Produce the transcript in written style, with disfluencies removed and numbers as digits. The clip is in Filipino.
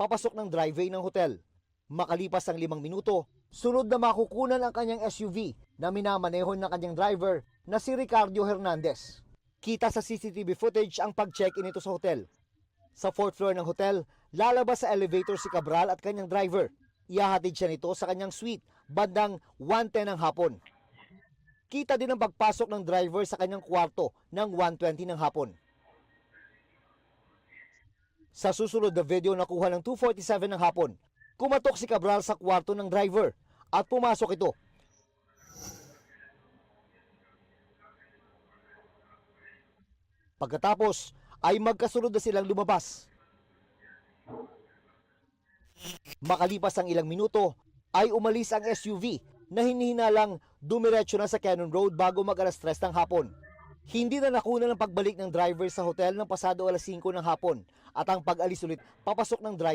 papasok ng driveway ng hotel. Makalipas ang 5 minuto, sunod na makukunan ang kanyang SUV na minamanehon ng kanyang driver na si Ricardo Hernandez. Kita sa CCTV footage ang pag-check-in ito sa hotel. Sa 4th floor ng hotel, lalabas sa elevator si Cabral at kanyang driver. Ihahatid siya nito sa kanyang suite bandang 1:10 ng hapon. Kita din ang pagpasok ng driver sa kanyang kwarto ng 1:20 ng hapon. Sa susunod na video nakuha ng 2:47 ng hapon, kumatok si Cabral sa kwarto ng driver at pumasok ito. Pagkatapos ay magkasunod na silang lumabas. Makalipas ang ilang minuto ay umalis ang SUV na hinihinalang dumiretso na sa Cannon Road bago mag-alas 3 ng hapon. Hindi na nakuna ng pagbalik ng driver sa hotel ng pasado alas 5 ng hapon at ang pag-alis ulit papasok ng driver